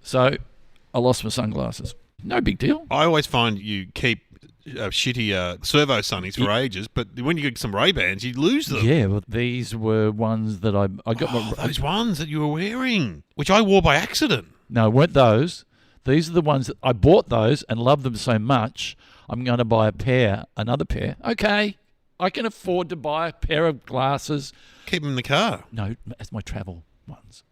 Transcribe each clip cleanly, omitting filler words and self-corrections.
So I lost my sunglasses. No big deal. I always find you keep shitty servo sunnies for ages, but when you get some Ray-Bans, you lose them. Yeah, well, these were ones that I got. Those ones that you were wearing, which I wore by accident. No, weren't those. These are the ones that I bought those and loved them so much, I'm going to buy another pair. Okay, I can afford to buy a pair of glasses. Keep them in the car. No, as my travel ones.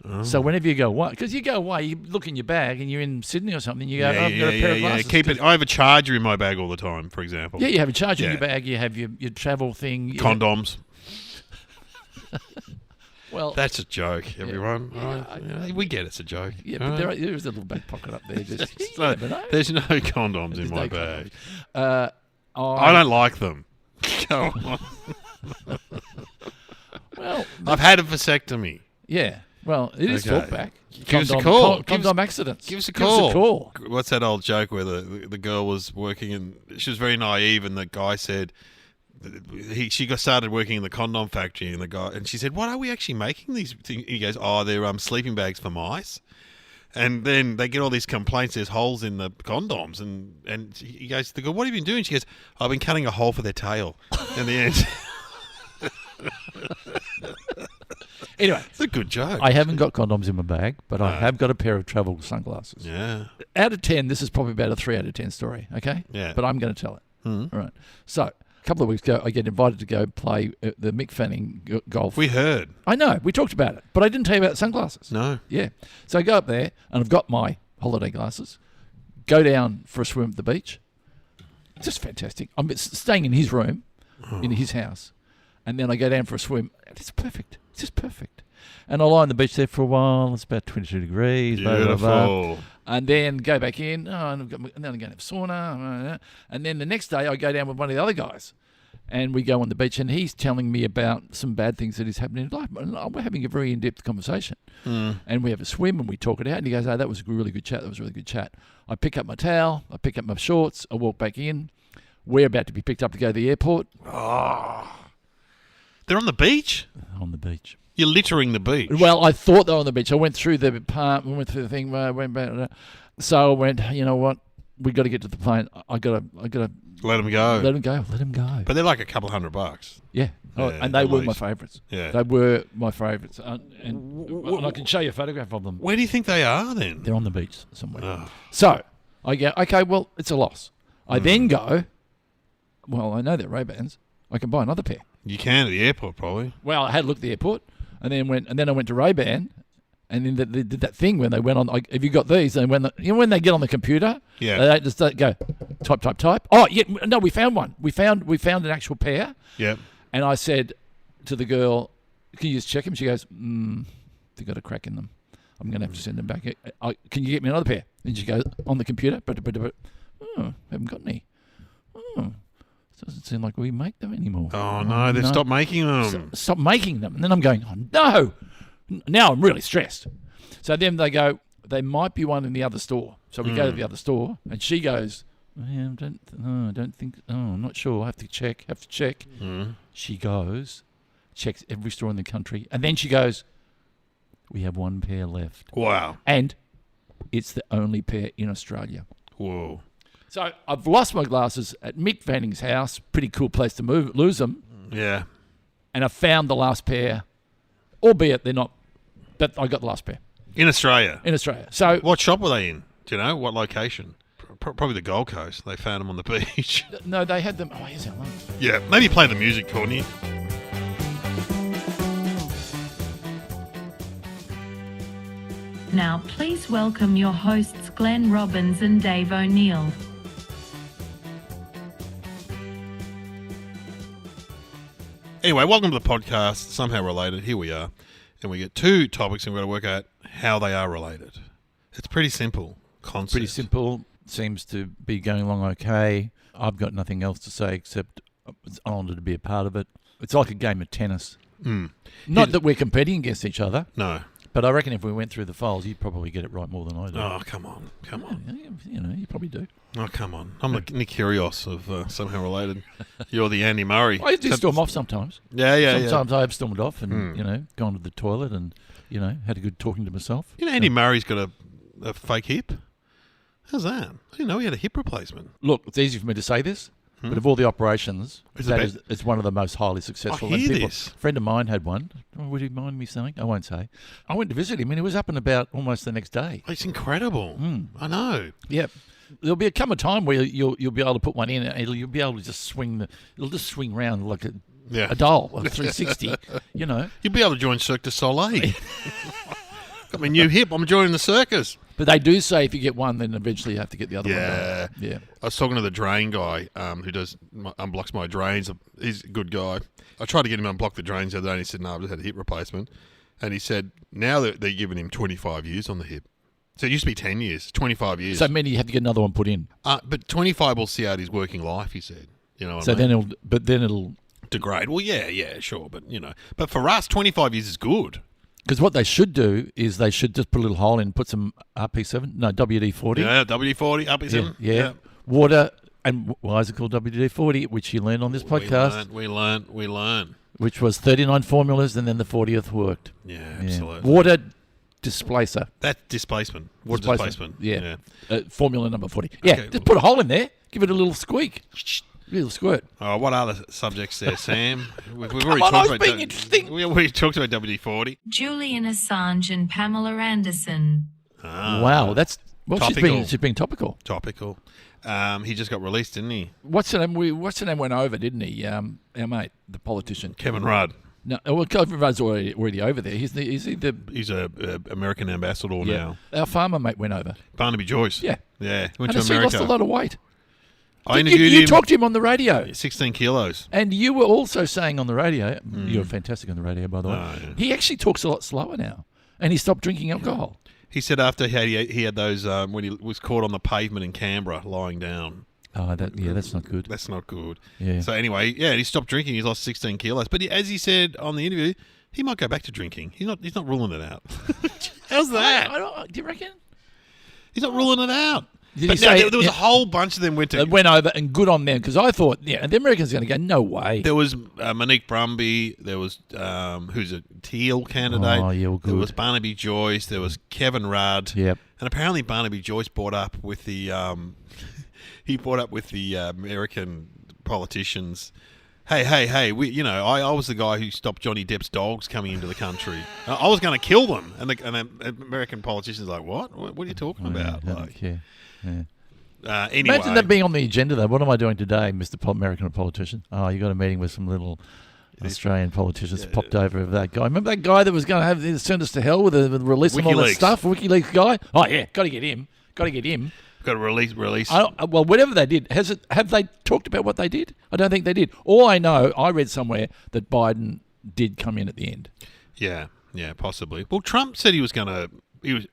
Oh. So whenever you go away, because you go away, you look in your bag and you're in Sydney or something, you go, I've got a pair of glasses. Keep it. I have a charger in my bag all the time, for example. Yeah, you have a charger in your bag, you have your travel thing. Condoms. Well, that's a joke, everyone. Right? We get it's a joke. Yeah, but there is a little back pocket up there. There's no condoms in my bag. I don't like them. Go on. Well, I've had a vasectomy. Yeah. Well, it is talkback. Give us a call. Condom accidents. Give us a call. What's that old joke where the girl was working and she was very naive and the guy said she started working in the condom factory and she said, "What are we actually making these things?" He goes, "Oh, they're sleeping bags for mice." And then they get all these complaints. There's holes in the condoms, and he goes, "They go, what have you been doing?" She goes, "I've been cutting a hole for their tail." In the end. Anyway, it's a good joke. I haven't got condoms in my bag, but I have got a pair of travel sunglasses. Yeah. Out of 10, this is probably about a 3 out of 10 story, okay? Yeah. But I'm going to tell it. Mm-hmm. All right. So, a couple of weeks ago, I get invited to go play the Mick Fanning golf. We heard. I know. We talked about it. But I didn't tell you about sunglasses. No. Yeah. So I go up there, and I've got my holiday glasses, go down for a swim at the beach. It's just fantastic. I'm staying in his room, in his house, and then I go down for a swim. It's perfect. It's just perfect. And I lie on the beach there for a while. It's about 22 degrees. Beautiful. Blah, blah, blah. And then go back in. And then I'm going to have sauna. And then the next day I go down with one of the other guys. And we go on the beach. And he's telling me about some bad things that is happening in life. And we're having a very in-depth conversation. And we have a swim and we talk it out. And he goes, "Oh, that was a really good chat. That was a really good chat." I pick up my towel. I pick up my shorts. I walk back in. We're about to be picked up to go to the airport. Oh. They're on the beach? On the beach. You're littering the beach. Well, I thought they were on the beach. I went through the part, went through the thing, went back. So I went, you know what? We got to get to the plane. I got to let them go. Let them go. But they're like a couple $100. Yeah. And they were my favourites. Yeah. They were my favourites. And I can show you a photograph of them. Where do you think they are then? They're on the beach somewhere. Oh. So I go, okay, well, it's a loss. I then go, well, I know they're Ray-Bans. I can buy another pair. You can at the airport, probably. Well, I had a look at the airport, and then I went to Ray-Ban, and then they did that thing when they went on. Have you got these? And when when they get on the computer, they just go type. Oh yeah, no, we found one. We found an actual pair. Yeah. And I said to the girl, "Can you just check them?" She goes, "They've got a crack in them. I'm going to have to send them back. Can you get me another pair?" And she goes on the computer, haven't got any. Doesn't seem like we make them anymore. Oh, no, they've stopped making them. Stop making them. And then I'm going, oh, no. Now I'm really stressed. So then they go, they might be one in the other store. So we go to the other store, and she goes, I'm not sure. I have to check. She goes, checks every store in the country, and then she goes, we have one pair left. Wow. And it's the only pair in Australia. Whoa. So I've lost my glasses at Mick Fanning's house. Pretty cool place to lose them. Yeah. And I found the last pair, albeit they're not, but I got the last pair. In Australia? In Australia. So what shop were they in? Do you know? What location? Probably the Gold Coast. They found them on the beach. No, they had them. Oh, here's our one. Yeah. Maybe play the music, Courtney. Now please welcome your hosts Glenn Robbins and Dave O'Neill. Anyway, welcome to the podcast, Somehow Related. Here we are. And we get two topics and we've got to work out how they are related. It's pretty simple concept. Pretty simple. Seems to be going along okay. I've got nothing else to say except it's honoured to be a part of it. It's like a game of tennis. Not that we're competing against each other. No. But I reckon if we went through the files, you'd probably get it right more than I do. Oh, come on. You know, you probably do. Oh, come on. I'm the Nick Kyrgios of Somehow Related. You're the Andy Murray. I do storm off sometimes. Yeah. Sometimes I have stormed off and, gone to the toilet and, had a good talking to myself. Andy Murray's got a a fake hip? How's that? I didn't know he had a hip replacement. Look, it's easy for me to say this, but of all the operations, Is it it's one of the most highly successful. I hear And this. A friend of mine had one. Would you mind me saying? I won't say. I went to visit him, and he was up and about almost the next day. It's incredible. I know. Yep. There'll come a time where you'll be able to put one in, and you'll be able to just swing it'll just swing round like a doll, like 360. You know. You'll be able to join Cirque du Soleil. Got my new hip. I'm joining the circus. But they do say if you get one, then eventually you have to get the other one. Yeah. Yeah. I was talking to the drain guy who unblocks my drains. He's a good guy. I tried to get him to unblock the drains the other day, and he said, no, I've just had a hip replacement. And he said, now they're giving him 25 years on the hip. So it used to be 10 years, 25 years. So many you have to get another one put in. But 25 will see out his working life, he said. You know what So I mean? then it'll Degrade. Well, yeah, sure. But, you know. But for us, 25 years is good. Because what they should do is they should just put a little hole in, put some WD-40. Yeah, WD-40, RP7. Yeah. Water, and why is it called WD-40, which you learned on this podcast, We learn. which was 39 formulas, and then the 40th worked. Yeah, absolutely. Water displacer. That's displacement. Water displacement. Yeah. Formula number 40. Yeah, Okay. just put a hole in there, give it a little squeak. Little squirt. Oh, what other subjects there, Sam? We've Come already on, talked I was about being interesting. We already talked about WD-40. Julian Assange and Pamela Anderson. Wow, that's... Well, Topical. she's been topical. Topical. He just got released, didn't he? What's the name? What's the name went over, didn't he? Our mate, the politician. Kevin Rudd. No, well, Kevin Rudd's already over there. He's the He's a American ambassador now. Our farmer mate went over. Barnaby Joyce. Yeah. Yeah. Went And to he America. lost a lot of weight. I interviewed You him. talked to him on the radio. 16 kilos. And you were also saying on the radio, you're fantastic on the radio, by the way. Oh, yeah. He actually talks a lot slower now. And he stopped drinking alcohol. He said after he had those when he was caught on the pavement in Canberra lying down. Oh, that's not good. That's not good. Yeah. So anyway, he stopped drinking. He's lost 16 kilos. But as he said on the interview, he might go back to drinking. He's not ruling it out. How's that? Do you reckon? He's not ruling it out. Did But he no, say there was a whole bunch of them went to. It went over, and good on them, because I thought, the Americans are going to go, no way. There was Monique Brumby. There was who's a Teal candidate. Oh, yeah, well, There good. was Barnaby Joyce. There was Kevin Rudd. Yep. And apparently Barnaby Joyce brought up with the American politicians. Hey! I was the guy who stopped Johnny Depp's dogs coming into the country. I was going to kill them, and the American politicians are like, what? What are you talking about? Yeah, Like, yeah. anyway, Imagine that being on the agenda, though. What am I doing today, Mr. American politician? Oh, you got a meeting with some little Australian politicians popped over of that guy. Remember that guy that was going to have send us to hell with the release of all that WikiLeaks. stuff? WikiLeaks guy? Oh, yeah, got to get him. got to release. Well, whatever they did, have they talked about what they did? I don't think they did. All I know, I read somewhere that Biden did come in at the end. Yeah, possibly. Well, Trump said he was going to.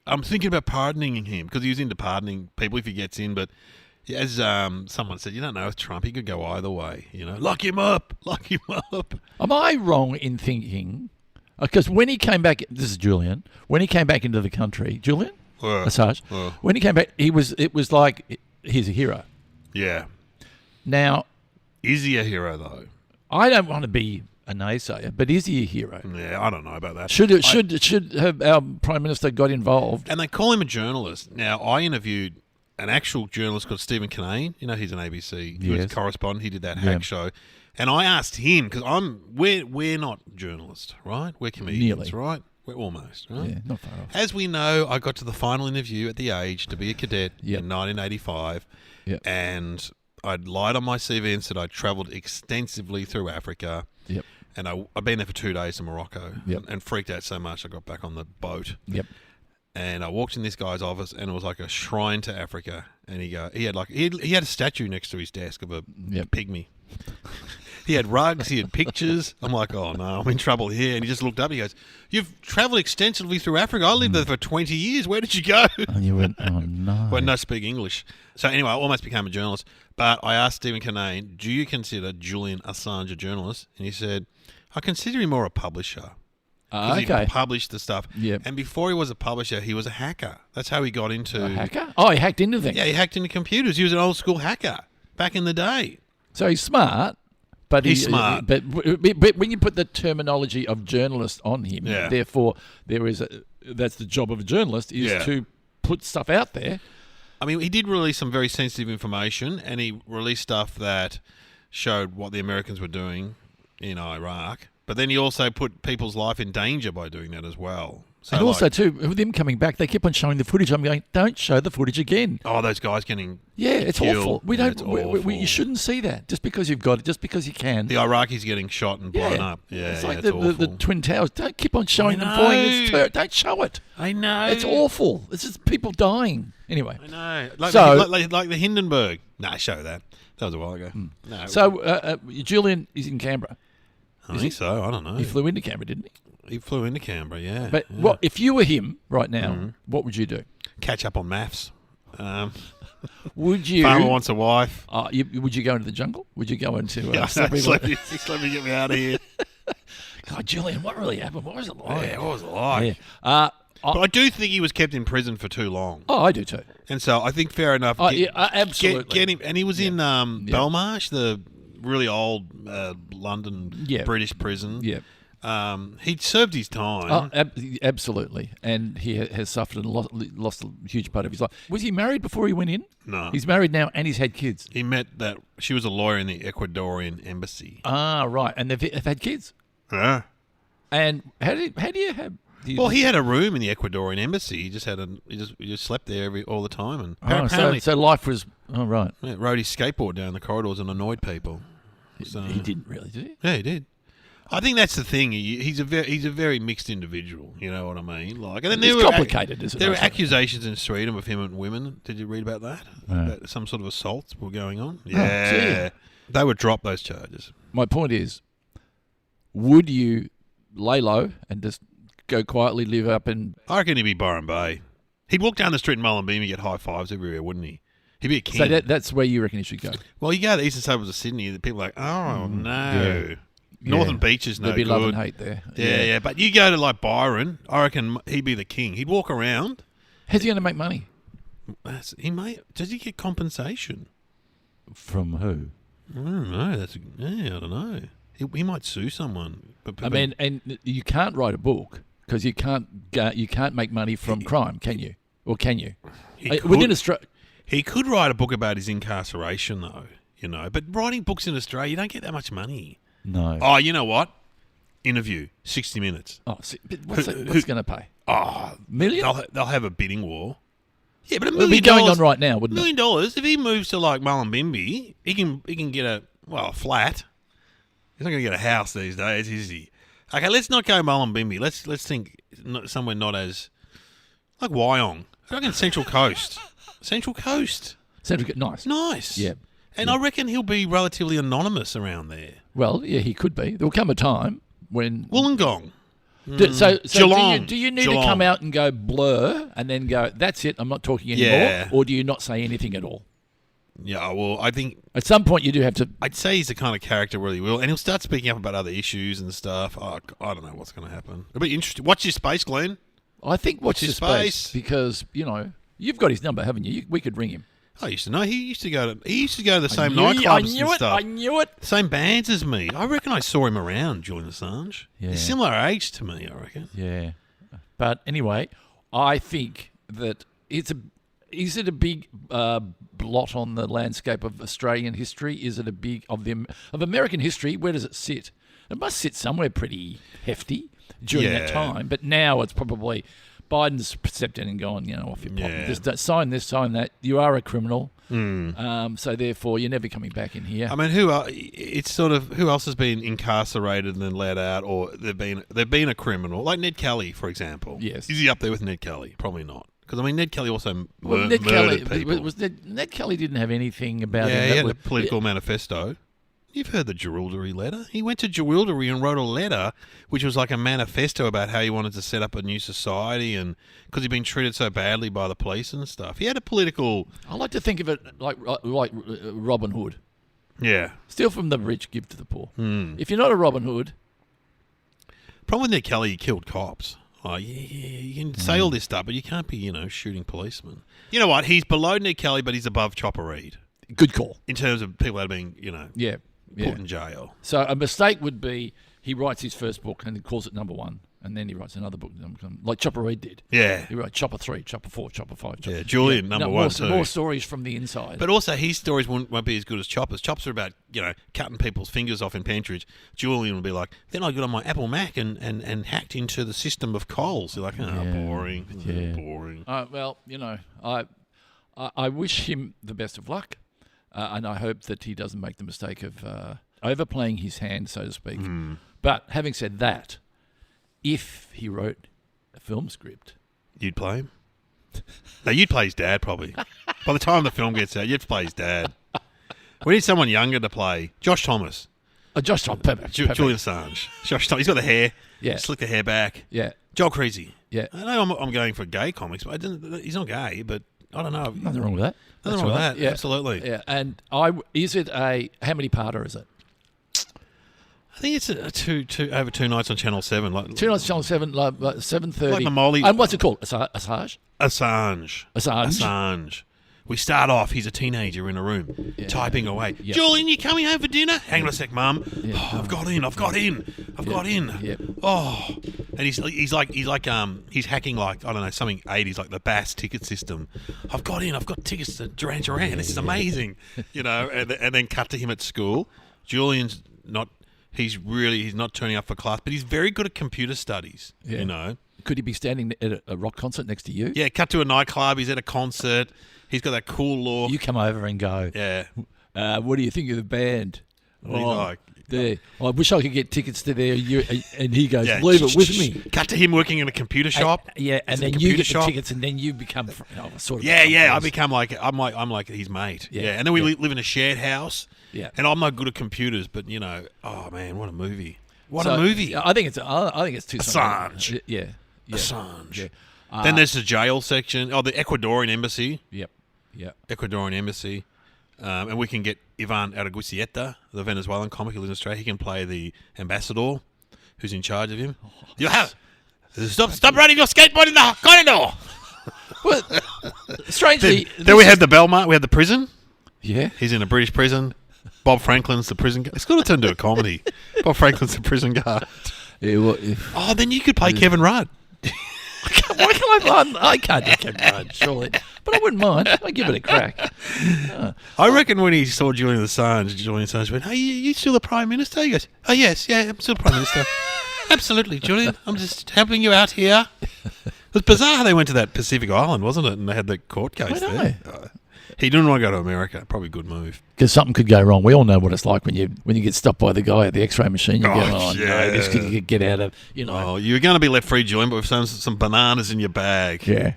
I'm thinking about pardoning him because he was into pardoning people if he gets in. But as someone said, you don't know with Trump, he could go either way. Lock him up. Am I wrong in thinking? Because when he came back, this is Julian. When he came back into the country, Julian Assange. When he came back, it was like he's a hero. Yeah. Now, Is he a hero though? I don't want to be a naysayer, but is he a hero? Yeah, I don't know about that. Should have our Prime Minister got involved? And they call him a journalist. Now, I interviewed an actual journalist called Stephen Kinane. He's an ABC he was a Yes. correspondent. He did that hack show. And I asked him, because we're not journalists, right? We're comedians, Nearly. right? We're almost, right? Yeah, not far off. As we know, I got to the final interview at the Age to be a cadet Yep. in 1985. Yep. And I'd lied on my CV and said I'd travelled extensively through Africa. Yep. And I'd been there for 2 days in Morocco. Yep. And freaked out so much I got back on the boat. Yep. And I walked in this guy's office, and it was like a shrine to Africa. And he had a statue next to his desk of a pygmy. He had rugs, he had pictures. I'm like, oh no, I'm in trouble here. And he just looked up. He goes, "You've travelled extensively through Africa. I lived there for 20 years. Where did you go?" And you went, oh no. Well, no, speak English. So anyway, I almost became a journalist. But I asked Stephen Kinane, "Do you consider Julian Assange a journalist?" And he said, "I consider him more a publisher." He published the stuff. Yep. And before he was a publisher, he was a hacker. That's how he got into... A hacker? Oh, he hacked into things. Yeah, he hacked into computers. He was an old school hacker back in the day. So he's smart. But He's smart. But when you put the terminology of journalist on him, Yeah. therefore that's the job of a journalist is Yeah. to put stuff out there. I mean, he did release some very sensitive information, and he released stuff that showed what the Americans were doing in Iraq. But then he also put people's life in danger by doing that as well. So And also, too, with them coming back, they keep on showing the footage. I'm going, don't show the footage again. oh, those guys getting Yeah, it's killed. awful. We Yeah, don't. it's You awful. shouldn't see that just because you've got it, just because you can. the Iraqis getting shot and blown up. Yeah, it's yeah, like it's the awful. Twin Towers. Don't keep on showing them I falling. know. Don't show it. I know. It's awful. It's just people dying. Anyway, I know. Like, So- like the Hindenburg. Nah, show that. That was a while ago. No, so Julian is in Canberra. I think so. I don't know. He flew into Canberra, didn't he? He flew into Canberra, yeah. But yeah. what if you were him right now? What would you do? Catch up on maths. Would you? Farmer wants a wife. Would you go into the jungle? Would you go into? Yeah, let me get me out of here. God, Julian, what really happened? What was it like? Yeah, what was it like? Yeah. But I do think he was kept in prison for too long. Oh, I do too. And so I think fair enough. Absolutely. Get him. And he was in Belmarsh, the really old London British prison. Yeah. He'd served his time. Absolutely. And he has suffered and lost a huge part of his life. Was he married before he went in? No. He's married now and he's had kids. He met that. She was a lawyer in the Ecuadorian embassy. Ah, right. And they've had kids. Yeah. And how do you have? Well, he had a room in the Ecuadorian embassy. He just he just slept there all the time, and apparently, so life was right. Yeah, rode his skateboard down the corridors and annoyed people. So, He didn't really, did he? Yeah, he did. I think that's the thing. He's a very mixed individual. You know what I mean? Like, and then It's complicated, isn't it? There were accusations in Sweden of him and women. Did you read about that? No. That some sort of assaults were going on. Oh, Yeah, they would drop those charges. My point is, would you lay low and just go quietly, live up in? I reckon he'd be Byron Bay. He'd walk down the street in Mullumbimby and get high fives everywhere, wouldn't he? He'd be a king. So that's where you reckon he should go. Well, you go to the eastern suburbs of Sydney, the people are like, oh, no. Yeah. Northern Beach is no There'd be good. love and hate there. Yeah. But you go to like Byron, I reckon he'd be the king. He'd walk around. How's he going to make money? Does he get compensation? From who? I don't know. I don't know. He might sue someone. But I mean, and you can't write a book because you can't make money from crime, can you? Or can you? Within Australia. He could write a book about his incarceration, though. You know, but writing books in Australia, you don't get that much money. No. Oh, you know what? Interview, 60 Minutes. Oh, but what's going to pay? Oh, million? They'll have a bidding war. Yeah, but $1 It'll million be going on right now, wouldn't $1 it? million. If he moves to like Mullumbimby, he can get a flat. He's not going to get a house these days, is he? Okay, let's not go Mullumbimby. Let's think somewhere not as like Wyong. I reckon Central Coast. Central Coast. Nice. Yeah. And I reckon he'll be relatively anonymous around there. Well, yeah, he could be. There will come a time when Wollongong. So Geelong. do you need Geelong. to come out and go blur and then go, that's it, I'm not talking anymore? Yeah. Or do you not say anything at all? Yeah, well, I think At some point you do have to... I'd say he's the kind of character where he will, and he'll start speaking up about other issues and stuff. I don't know what's going to happen. It'll be interesting. Watch your space, Glenn. I think watch his his space space. because, you've got his number, haven't you? We could ring him. I used to know. He used to go to the same nightclubs and stuff. I knew it. Same bands as me. I reckon I saw him around, Julian Assange. Yeah. He's similar age to me, I reckon. Yeah. But anyway, I think that is it a big blot on the landscape of Australian history? Is it a big of American history? Where does it sit? It must sit somewhere pretty hefty during that time. But now it's probably Biden's stepped in and gone, off your pop. Yeah. Just sign this, sign that. You are a criminal. So therefore, you're never coming back in here. I mean, who else has been incarcerated and then let out, or they've been a criminal, like Ned Kelly, for example. Yes. Is he up there with Ned Kelly? Probably not, because Ned Kelly also Ned murdered Kelly people. Ned Kelly didn't have anything about him. Yeah, that he had was- a political manifesto. You've heard the Jerilderie letter. He went to Jerilderie and wrote a letter which was like a manifesto about how he wanted to set up a new society, and because he'd been treated so badly by the police and stuff. He had a political... I like to think of it like Robin Hood. Yeah. Steal from the rich, give to the poor. If you're not a Robin Hood... Problem with Ned Kelly, he killed cops. Oh, yeah, you can say all this stuff, but you can't be, shooting policemen. You know what? He's below Ned Kelly, but he's above Chopper Read. Good call. In terms of people that are being, Yeah. put in jail. So a mistake would be he writes his first book and he calls it number one. And then he writes another book, like Chopper Reed did. Yeah. He wrote Chopper 3, Chopper 4, Chopper 5. Chopper. Yeah, Julian, number one, too. More stories from the inside. But also, his stories won't be as good as Chopper's. Choppers are about, cutting people's fingers off in Pentridge. Julian will be like, then I got on my Apple Mac and hacked into the system of Coles. You're like, boring. Yeah. Boring. Well, I wish him the best of luck, and I hope that he doesn't make the mistake of overplaying his hand, so to speak. But having said that, if he wrote a film script, You'd play him? No, you'd play his dad, probably. By the time the film gets out, you'd play his dad. We need someone younger to play. Josh Thomas. Josh Thomas, perfect. Julian Assange. Josh Thomas. He's got the hair. Yeah. Slick the hair back. Yeah. Joel Creasy. Yeah. I know I'm going for gay comics, but he's not gay, but I don't know. Nothing wrong with that. Nothing wrong with that. Yeah. Absolutely. Yeah. And is it how many parter is it? I think it's over 2 nights on Channel 7. 2 nights, Channel 7, like 7:30. Like Mamoli. And what's it called? Assange? Assange. We start off, he's a teenager in a room, typing away. Yep. Julian, you coming home for dinner? Hang on a sec, Mum. Yep. Oh, I've got in. Yep. Oh. And he's hacking like, I don't know, something 80s, like the Bass ticket system. I've got tickets to Duran Duran. This is amazing. And then cut to him at school. Julian's not... He's not turning up for class, but he's very good at computer studies, Could he be standing at a rock concert next to you? Yeah, cut to a nightclub. He's at a concert. He's got that cool look. You come over and go, yeah. What do you think of the band? What do you like? There. I wish I could get tickets to there. And he goes, leave it with me. Cut to him working in a computer shop. And then you get the tickets, and then you become sort of. I become like I'm like his mate. Yeah, and then we live in a shared house. Yeah, and I'm not good at computers, but oh man, what a movie! What a movie! I think it's too Assange. Yeah. Assange. Yeah. Then there's the jail section. Oh, the Ecuadorian embassy. Yep. Ecuadorian embassy. And we can get Ivan Aragusieta, the Venezuelan comic who lives in Australia. He can play the ambassador who's in charge of him. You have stop riding your skateboard in the corridor. Well, strangely, then we had the Belmar. We had the prison. Yeah, he's in a British prison. Bob Franklin's the prison guard. It's got to turn into a comedy. Bob Franklin's the prison guard. Yeah, well, then you could play Kevin Rudd. Why can't I can't do Kevin Rudd, surely. But I wouldn't mind. I'd give it a crack. I reckon when he saw Julian Assange went, "Hey, you still the Prime Minister?" He goes, "Oh, yes, yeah, I'm still the Prime Minister." "Absolutely, Julian. I'm just helping you out here." It was bizarre how they went to that Pacific Island, wasn't it? And they had the court case there. He didn't want to go to America. Probably a good move. Because something could go wrong. We all know what it's like when you get stopped by the guy at the X-ray machine. You go, no, this could get out of, Oh, you're going to be left free, Julian, but with some bananas in your bag. Yeah.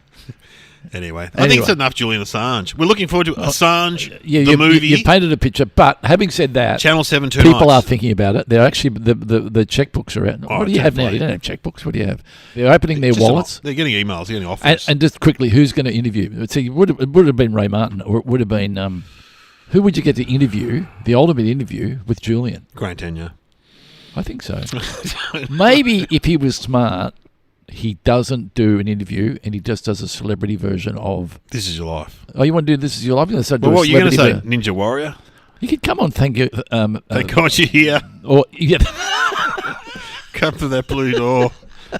Anyway, I think it's enough Julian Assange. We're looking forward to Assange, the movie. You painted a picture, but having said that, Channel 7 2 people nights. are thinking about it. They're actually, the checkbooks are out. What do you have now? You don't have checkbooks. What do you have? They're opening their wallets. They're getting emails, they're getting offers. And just quickly, who's going to interview? See, it would have been Ray Martin, or it would have been, who would you get to interview, the ultimate interview with Julian? Grant Tenure. I think so. Maybe if he was smart, he doesn't do an interview and he just does a celebrity version of This Is Your Life. Oh, you want to do This Is Your Life? What are you going to say? Ninja Warrior? You could come on, thank you. Thank God you're here. Or Come through that blue door.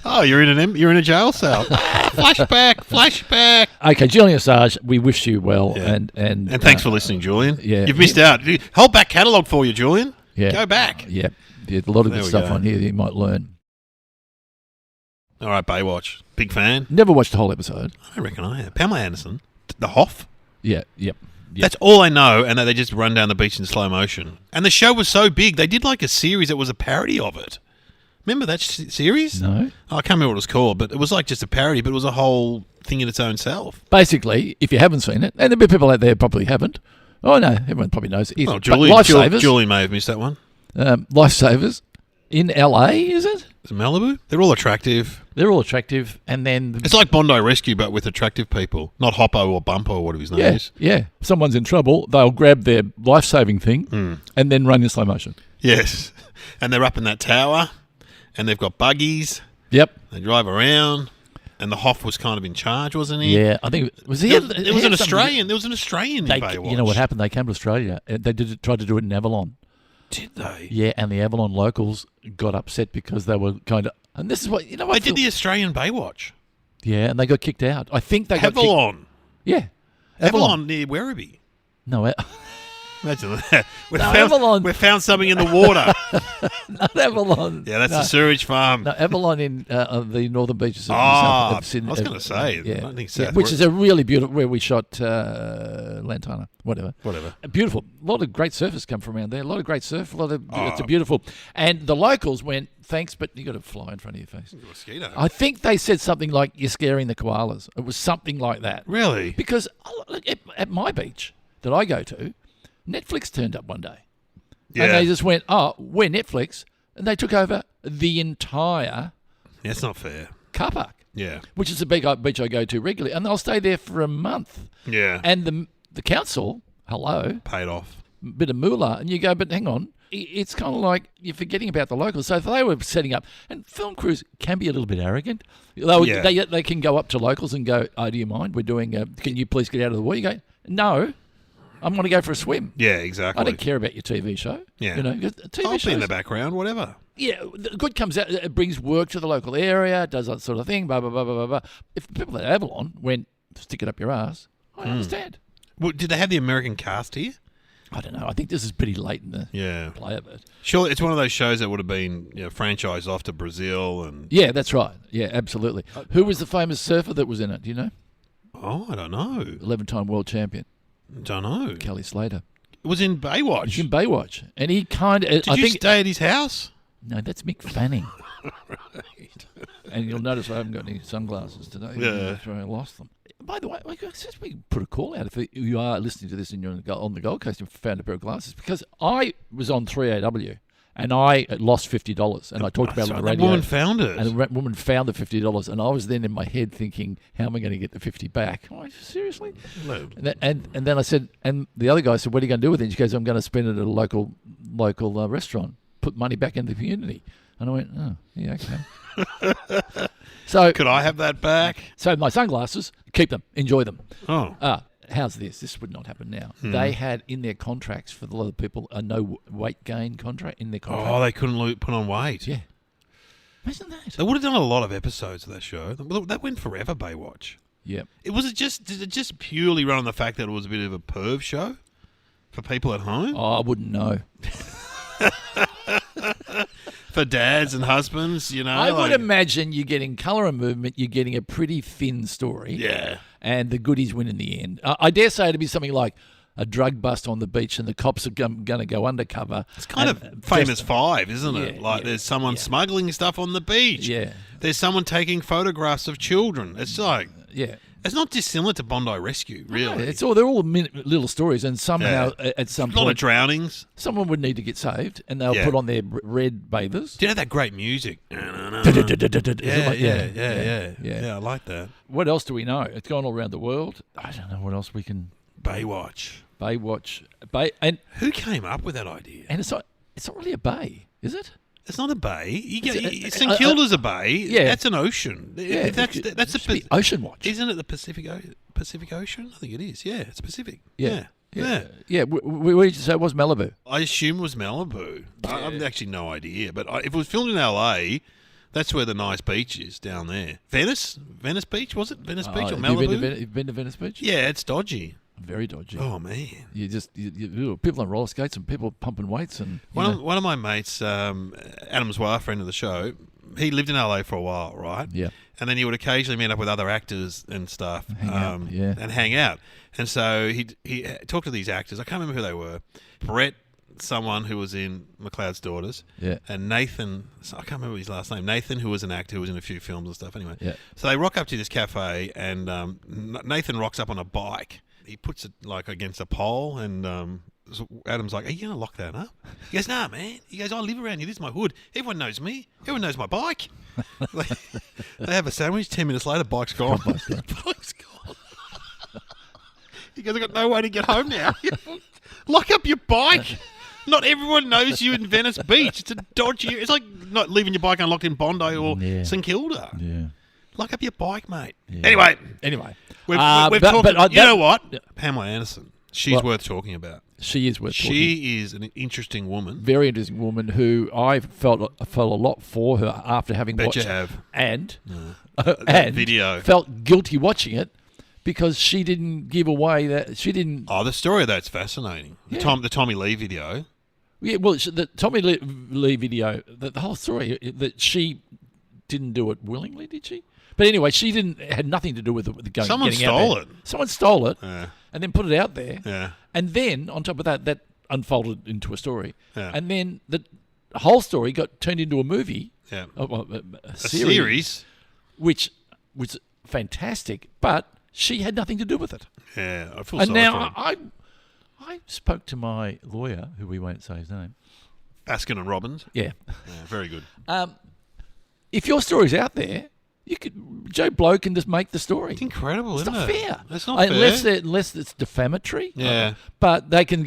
Oh, you're in a jail cell. Flashback. Okay, Julian Assange, we wish you well, Yeah. and thanks for listening, Julian. Yeah, you've missed out. Whole back catalogue for you, Julian. Yeah, go back. Yeah, a lot of There good we stuff go. on here that you might learn. All right, Baywatch. Big fan. Never watched the whole episode. I don't reckon I have. Pamela Anderson, the Hoff. Yeah, yep. That's all I know, and that they just run down the beach in slow motion. And the show was so big, they did like a series that was a parody of it. Remember that series? No. Oh, I can't remember what it was called, but it was like just a parody, but it was a whole thing in its own self. Basically, if you haven't seen it, and there'll be people out there who probably haven't. Oh, no, everyone probably knows it. Oh, Julian may have missed that one. Lifesavers in LA, is it? Is it Malibu? They're all attractive. They're all attractive, and then... It's like Bondi Rescue, but with attractive people. Not Hoppo or Bumpo or whatever his name is. Yeah. If someone's in trouble, they'll grab their life-saving thing and then run in slow motion. Yes. And they're up in that tower, and they've got buggies. Yep. They drive around, and the Hoff was kind of in charge, wasn't he? Yeah, I think... Was he? There was an Australian in Baywatch. You know what happened? They came to Australia. They tried to do it in Avalon. Did they? Yeah, and the Avalon locals got upset because they were kind of And this is what, you know They what? did the Australian Baywatch. Yeah, and they got kicked out. I think they got kicked. Avalon. Yeah. Avalon near Werribee. No, Imagine that. Avalon. We've found something in the water. not Avalon. Yeah, that's the sewage farm. No, Avalon in the northern beaches of I New South. was going to say. Yeah, I don't think yeah, which is a really beautiful, where we shot Lantana, whatever. Beautiful. A lot of great surfers come from around there. A lot of great surf. It's a beautiful. And the locals went, thanks, but you got to fly in front of your face. Mosquito. I think they said something like, you're scaring the koalas. It was something like that. Really? Because look, at my beach that I go to, Netflix turned up one day. Yeah. And they just went, we're Netflix. And they took over the entire That's not fair. car park. Yeah. Which is a big beach I go to regularly. And they'll stay there for a month. Yeah. And the council, Paid off. bit of moolah. And you go, but hang on. It's kind of like you're forgetting about the locals. So if they were setting up, and film crews can be a little bit arrogant. They can go up to locals and go, do you mind? We're doing, can you please get out of the water? You go, no. I'm going to go for a swim. Yeah, exactly. I don't care about your TV show. Yeah. You know, TV I'll be in shows- the background, whatever. Yeah, the good comes out. It brings work to the local area, does that sort of thing, blah, blah, blah, blah, blah, blah. If the people at Avalon went, stick it up your ass, I understand. Well, did they have the American cast here? I don't know. I think this is pretty late in the play of it. Sure, it's one of those shows that would have been franchised off to Brazil and... Yeah, that's right. Yeah, absolutely. Who was the famous surfer that was in it? Do you know? Oh, I don't know. 11-time world champion. Don't know. Kelly Slater. It was in Baywatch. He's in Baywatch. And he kind of... Did you stay at his house? No, that's Mick Fanning. Right. And you'll notice I haven't got any sunglasses today. Yeah. That's where I lost them. By the way, since we put a call out, if you are listening to this and you're on the Gold Coast and found a pair of glasses, because I was on 3AW and I lost $50 and I talked about it on the radio. The woman found it. And the woman found the $50 and I was then in my head thinking, how am I going to get the 50 back? Oh, seriously? No. And then I said, and the other guy said, what are you going to do with it? And she goes, I'm going to spend it at a local restaurant, put money back into the community. And I went, oh, yeah, okay. So could I have that back? So my sunglasses, keep them, enjoy them. Oh. How's this? This would not happen now. They had in their contracts for a lot of people a no weight gain contract in their contract. Oh, they couldn't put on weight. Yeah. Imagine that. They would have done a lot of episodes of that show. That went forever, Baywatch. Yeah. Did it just purely run on the fact that it was a bit of a perv show for people at home? Oh, I wouldn't know. For dads and husbands, I would imagine you're getting colour and movement, you're getting a pretty thin story. Yeah. And the goodies win in the end. I dare say it'd be something like a drug bust on the beach and the cops are going to go undercover. It's kind of Famous Five, isn't it? There's someone smuggling stuff on the beach. Yeah. There's someone taking photographs of children. It's like... Yeah. It's not dissimilar to Bondi Rescue, really. No, they're all little stories, and somehow at some point, a lot of drownings. Someone would need to get saved, and they'll put on their red bathers. Do you know that great music? Yeah, I like that. What else do we know? It's gone all around the world. I don't know what else we can. Baywatch. And who came up with that idea? And it's not really a bay, is it? It's not a bay. St Kilda's a bay. Yeah, that's an ocean. Yeah, that's the Ocean Watch. Isn't it the Pacific Ocean? I think it is. Yeah, it's Pacific. Yeah. Where did you say it was? Malibu. I assume it was Malibu. I have actually no idea. But if it was filmed in LA, that's where the nice beach is down there. Venice Beach, was it? Venice Beach or Malibu? You've been to Venice Beach? Yeah, it's dodgy. Very dodgy. Oh man! You people on roller skates and people pumping weights and one of my mates, Adam Zwar, friend of the show, he lived in LA for a while, right? Yeah. And then he would occasionally meet up with other actors and stuff, and hang out. And so he talked to these actors. I can't remember who they were. Brett, someone who was in McLeod's Daughters, and Nathan. I can't remember his last name. Nathan, who was an actor who was in a few films and stuff. Anyway, so they rock up to this cafe, and Nathan rocks up on a bike. He puts it like against a pole, and so Adam's like, "Are you going to lock that up?" He goes, "Nah, man." He goes, "I live around here. This is my hood. Everyone knows me. Everyone knows my bike." They have a sandwich. 10 minutes later, bike's gone. Bike's gone. He goes, "I got no way to get home now." Lock up your bike. Not everyone knows you in Venice Beach. It's a dodgy. It's like not leaving your bike unlocked in Bondi or St Kilda. Yeah. Lock up your bike, mate. Yeah. Anyway. We've but talked. you know what? Pamela Anderson. She's worth talking about. She is worth talking. She is an interesting woman. Very interesting woman who I felt a lot for her after having Bet watched you have. and That video. felt guilty watching it because she didn't give away that she didn't. Oh, the story of that's fascinating. The Tommy Lee video. Yeah, well, the Tommy Lee video, the whole story that she didn't do it willingly, did she? But anyway, she had nothing to do with the going. Someone getting out stole there. it. Someone stole it, Yeah. and then put it out there. Yeah. And then on top of that unfolded into a story. Yeah. And then the whole story got turned into a movie. Yeah. A A series, series. which was fantastic, but she had nothing to do with it. Yeah. I feel And sorry for now her. I spoke to my lawyer, who we won't say his name. Askin and Robbins. Yeah. Yeah, very good. If your story's out there, Joe Blow can just make the story. It's incredible, It's isn't not it? fair. It's not unless fair. unless it's defamatory. Yeah. But they can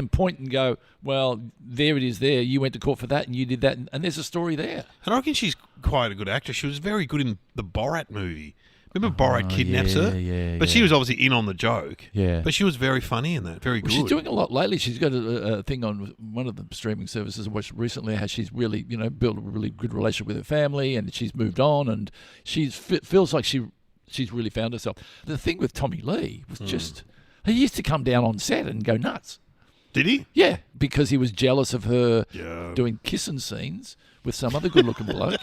point and go, well, there it is. There, you went to court for that, and you did that, and there's a story there. And I reckon she's quite a good actress. She was very good in the Borat movie. Remember Borat kidnaps her? Yeah. But she was obviously in on the joke. Yeah. But she was very funny in that. Very good. She's doing a lot lately. She's got a thing on one of the streaming services I watched recently how she's really, built a really good relationship with her family, and she's moved on, and feels like she's really found herself. The thing with Tommy Lee was just he used to come down on set and go nuts. Did he? Yeah, because he was jealous of her Yeah. doing kissing scenes with some other good-looking bloke.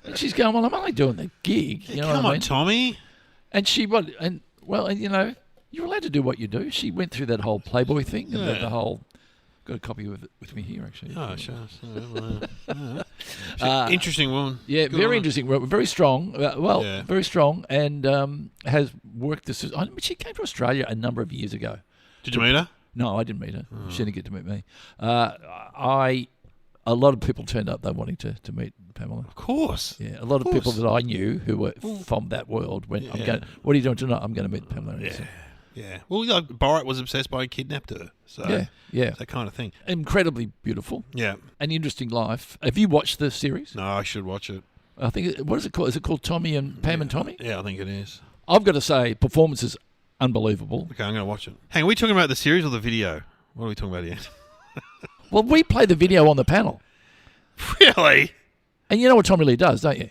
And she's going, well, I'm only doing the gig. You know Come what I on, mean? Tommy. And you're allowed to do what you do. She went through that whole Playboy thing and the whole. Got a copy of it with me here, actually. Oh, sure. Interesting woman. Yeah, Good very on her. interesting. Very strong. Very strong, and has worked this. She came to Australia a number of years ago. Did you meet her? No, I didn't meet her. She didn't get to meet me. A lot of people turned up. They wanting to meet Pamela. Of course. Yeah, a lot of people that I knew who were from that world went. I'm going. What are you doing tonight? I'm going to meet Pamela. Yeah. Yeah. Well, Borat was obsessed by and kidnapped her. So yeah. that kind of thing. Incredibly beautiful. Yeah. An interesting life. Have you watched the series? No, I should watch it. I think. What is it called? Is it called Tommy and Pam and Tommy? Yeah, I think it is. I've got to say, performance is unbelievable. Okay, I'm going to watch it. Hang on, are we talking about the series or the video? What are we talking about here? Well, we play the video on the panel, Really? and you know what Tommy Lee does, don't you?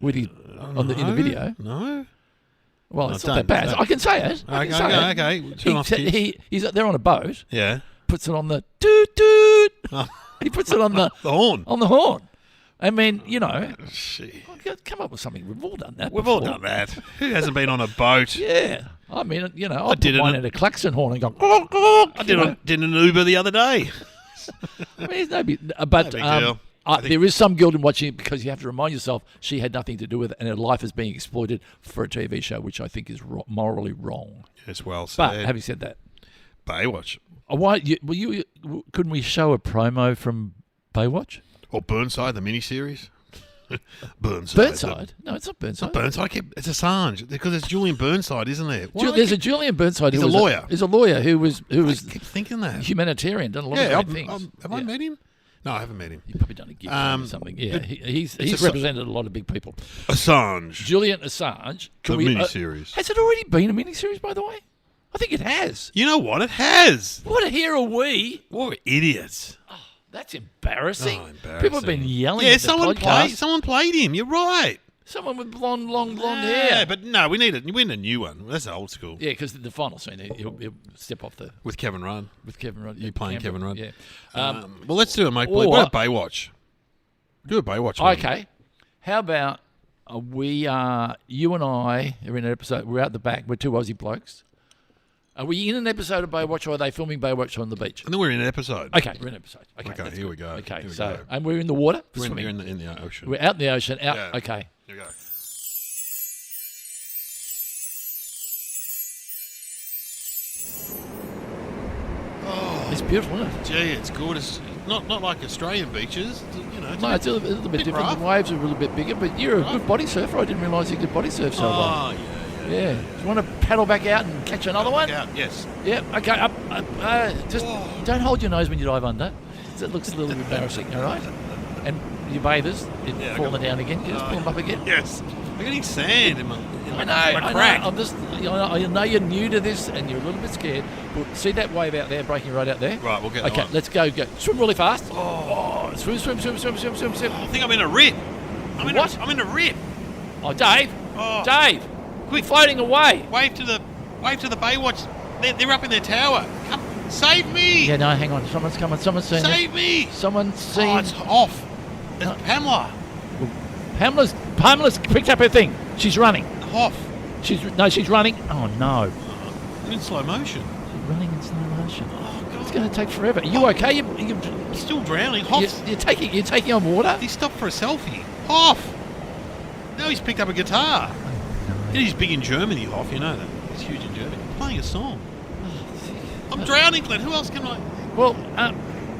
With his in the video. No. Well, No, it's not that bad. don't. I can say it. I can say it. Okay. Turn off kids. He's there on a boat. Yeah. Puts it on the toot toot. Oh. He puts it on the The horn. on the horn. I mean, Shit. come up with something. We've all done that. We've before. all done that. Who hasn't been on a boat? Yeah. I mean, I did put it mine in at a klaxon horn and go. I did an Uber the other day. I mean, it's no big, but No big deal. I think- there is some guilt in watching it because you have to remind yourself she had nothing to do with it, and her life is being exploited for a TV show, which I think is morally wrong. Yes, well said. But having said that, Baywatch. Couldn't we show a promo from Baywatch? Or Burnside, the miniseries. Burnside. Burnside? No, it's not Burnside. Burnside. It's Assange because it's Julian Burnside, isn't there? There's a Julian Burnside. He's who a was lawyer. He's a lawyer who was I keep thinking that. humanitarian, done a lot Yeah, of great things. have I met him? No, I haven't met him. You've probably done a gig or something. Yeah, he's a- represented a lot of big people. Assange. Julian Assange. The miniseries. Has it already been a miniseries, by the way? I think it has. You know what? It has. What a hero we! What idiots. That's embarrassing. Oh, embarrassing. People have been yelling Yeah, at the podcast. someone played him. You're right. Someone with long blonde Yeah, hair. but no, we need a new one. That's old school. Yeah, because the final scene, he'll step off With Kevin Rudd. with Kevin Rudd. You playing Kevin Rudd? Yeah. Well, let's do it, mate. or- What a Baywatch. Do a Baywatch one. Okay. How about you and I are in an episode. We're out the back. We're two Aussie blokes. Are we in an episode of Baywatch, or are they filming Baywatch on the beach? And then we're in an episode. Okay, we're in an episode. Okay, Okay, that's here good. we go. Okay, Here we so go. and we're in the water. We're swimming. in the ocean. We're out in the ocean. Out. Yeah. Okay. Here we go. It's beautiful, isn't it? Gee, it's gorgeous. Not like Australian beaches. No, it's a little bit different. rough. The waves are a little bit bigger, but you're a good body surfer. I didn't realise you could body surf so well. Oh, yeah. Yeah. Do you want to paddle back out and catch another one? Yeah, yes. Yeah. Okay. Up. Just don't hold your nose when you dive under. It looks a little embarrassing. All right. And your bathers falling down again. Just pull them up again. Yes. I'm getting sand in my I crack. know. I know you're new to this and you're a little bit scared. But see that wave out there, breaking road out there? Right, we'll get Okay, on. let's go. Swim really fast. Oh, swim. I think I'm in a rip. I'm in a rip. Oh, Dave. Oh. Dave. Quick. You're floating away. Wave to the Baywatch. They're up in their tower. Come, save me. Yeah, no, hang on. Someone's coming. Someone's seen Save me. Someone's seen. Oh, it's off. It's Pamela. Pamela's picked up her thing. She's running. Off. She's running. Oh, no. I'm in slow motion. She's running in slow motion. Oh, God. It's going to take forever. Are you okay? I'm still drowning. Hoff. You're taking on water? He stopped for a selfie. Hoff. Now he's picked up a guitar. And he's big in Germany, Hoff. You know that. He's huge in Germany. Playing a song. I'm drowning, Glenn. Who else can I... Well,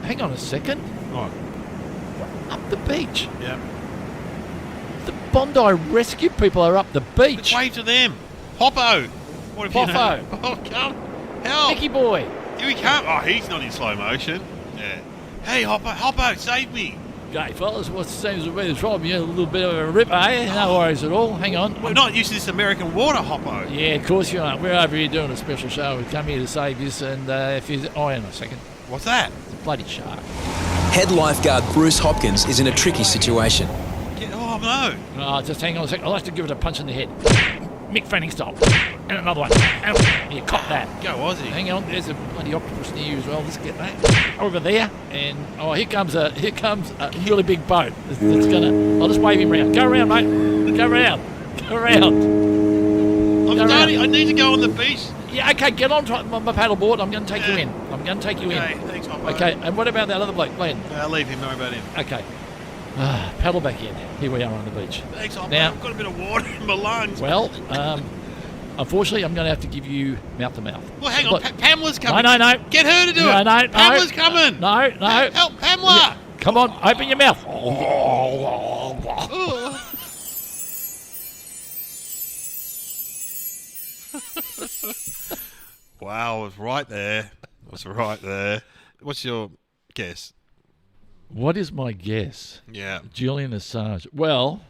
hang on a second. Right. Up the beach. Yeah. The Bondi rescue people are up the beach. Wave to them. Hoppo. What have you Hoffo. know? Oh, come. Help. Nicky boy. Here he comes. Oh, he's not in slow motion. Yeah. Hey, Hoppo, save me. Okay, fellas, what seems to be the problem? You're a little bit of a rip, eh? No worries at all. Hang on. We're not used to this American water, Hoppo. Yeah, of course you aren't. We're over here doing a special show. We've come here to save you, and if you... Oh, hang on a second. What's that? It's a bloody shark. Head lifeguard Bruce Hopkins is in a tricky situation. Oh, no. Oh, just hang on a second. I'll have to give it a punch in the head. Mick Fanning style. And another one. You caught that. Go, Aussie. Hang on, there's a bloody octopus near you as well. Let's get that over there. And here comes a really big boat. It's gonna. I'll just wave him round. Go around, mate. Go around. I'm starting. I need to go on the beach. Yeah, okay. Get on my paddleboard. I'm going to take you in. Okay, thanks, Hoppo. Okay. And what about that other bloke, Glenn? I'll leave him. Don't worry about him. Okay. Paddle back in. Here we are on the beach. Thanks, Hoppo. Now- I've got a bit of water in my lungs. Well, unfortunately, I'm going to have to give you mouth to mouth. Well, hang on. Look, Pamela's coming. No. Get her to do it. No. Pamela's coming. No. Help, Pamela. Come on, open your mouth. Wow, I was right there. What's your guess? What is my guess? Yeah. Julian Assange. Well,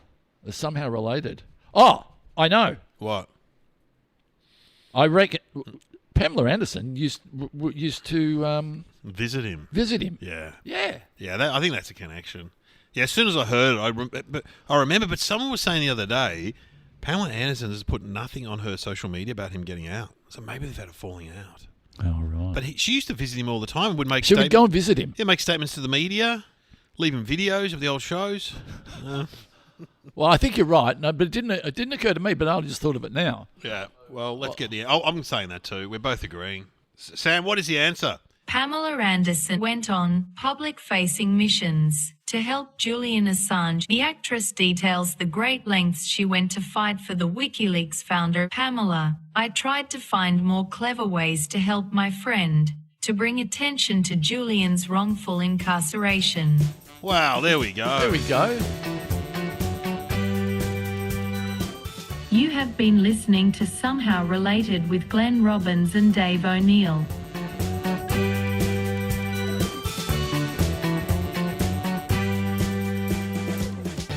they're somehow related. Oh, I know. What? I reckon Pamela Anderson used to Visit him. visit him. Yeah. Yeah. Yeah, I think that's a connection. Yeah, as soon as I heard it, I remember, but someone was saying the other day, Pamela Anderson has put nothing on her social media about him getting out. So maybe they've had a falling out. Oh, right. But she used to visit him all the time and would make Should we go and visit him? make statements to the media, leave him videos of the old shows. Well, I think you're right. No, but it didn't occur to me, but I just thought of it now. Yeah, well, let's get the... I'm saying that too. We're both agreeing. Sam, what is the answer? Pamela Anderson went on public-facing missions to help Julian Assange. The actress details the great lengths she went to fight for the WikiLeaks founder, Pamela. I tried to find more clever ways to help my friend, to bring attention to Julian's wrongful incarceration. Wow, there we go. There we go. You have been listening to Somehow Related with Glenn Robbins and Dave O'Neill.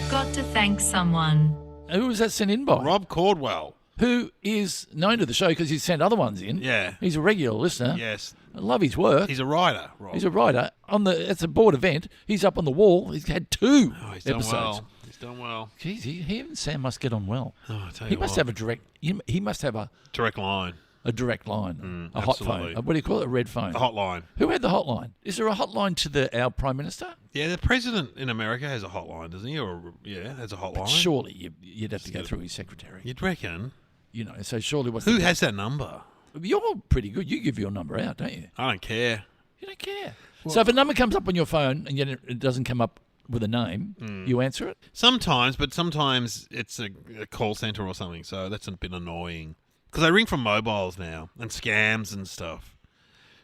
Got to thank someone. Who was that sent in by? Rob Cordwell. Who is known to the show because he's sent other ones in. Yeah. He's a regular listener. Yes. I love his work. He's a writer, Rob. He's a writer. It's a board event. He's up on the wall. He's had 2 He's done episodes. well. He's done well. Geez, he and Sam must get on well. Oh, I tell He you must what. have a direct. He must have a Direct line. direct line, a hot absolutely. phone. What do you call it? A red phone. A hotline. Who had the hotline? Is there a hotline to our Prime Minister? Yeah, the president in America has a hotline, doesn't he? Or has a hotline. But surely you'd have to go through his secretary. You'd reckon. You know, so surely what's Who has that number? You're pretty good. You give your number out, don't you? I don't care. You don't care. So if a number comes up on your phone and yet it doesn't come up with a name, you answer it? Sometimes, but sometimes it's a call center or something, so that's a bit annoying. Because they ring from mobiles now and scams and stuff.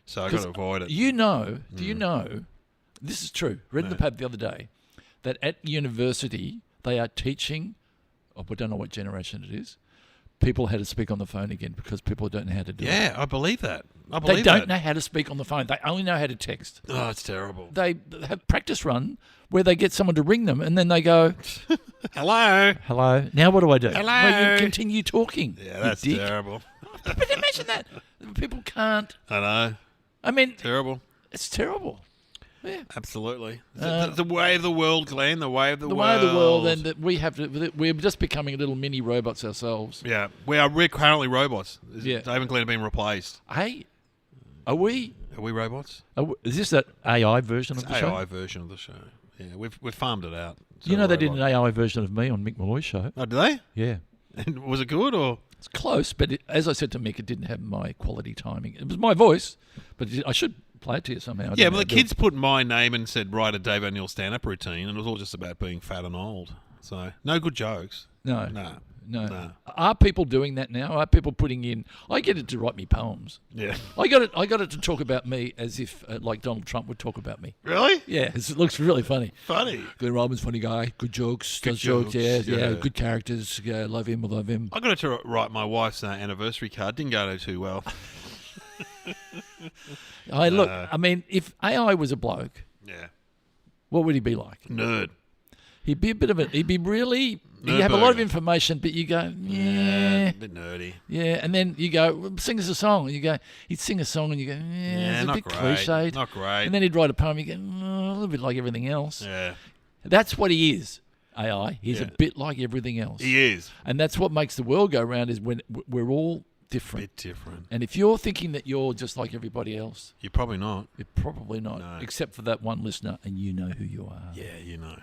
So I've got to avoid it. Do you know, this is true, read in the paper the other day, that at university they are teaching, I don't know what generation it is, people how to speak on the phone again because people don't know how to do it. Yeah, I believe that. I believe They don't that. know how to speak on the phone. They only know how to text. Oh, it's terrible. They have practice run where they get someone to ring them and then they go, Hello. hello, now what do I do? Hello. Well, you continue talking. Yeah, you that's dick. terrible. But imagine that. People can't. I know. I mean, Terrible. it's terrible. Yeah. Absolutely. The way of the world, Glenn. The way of the world. The way of the world, and that we have to. We're just becoming little mini robots ourselves. Yeah, we're currently robots. Yeah. Dave and Glenn have been replaced. Hey, are we? Are we robots? Is this that AI version of It's the show? AI version of the show. Yeah, we've farmed it out. So You know they did an robot. AI version of me on Mick Malloy's show. Oh, did they? Yeah. And was it good or? It's close, but as I said to Mick, it didn't have my quality timing. It was my voice, but I should play it to you somehow. I Yeah, don't know but how the to do kids it. put my name and said write a Dave O'Neill stand-up routine, and it was all just about being fat and old. So no good jokes. No. No. No. No. Are people doing that now? Are people putting in? I get it to write me poems. Yeah. I got it to talk about me as if like Donald Trump would talk about me. Really? Yeah, it looks really funny. Funny. Glenn Robbins, funny guy, good jokes, Good does jokes, jokes, yeah, yeah. good characters, love him, love him. I got it to write my wife's anniversary card. Didn't go too well. Look, I mean, if AI was a bloke, Yeah. what would he be like? Nerd. He'd be a bit of a. He'd be really. He'd have a lot of Nerdburger. information, but you go, Yeah. yeah, A bit nerdy. yeah, and then you go, well, sing us a song, and you go, he'd sing a song, and you go, yeah, it's a not bit great. cliched. Not great. And then he'd write a poem, you go, a little bit like everything else. Yeah. That's what he is. AI. He's a Yeah. bit like everything else. He is. And that's what makes the world go round is when we're all different. Bit different. And if you're thinking that you're just like everybody else, You're probably not. you're probably not, No. except for that one listener, and you know who you are. Yeah, you know.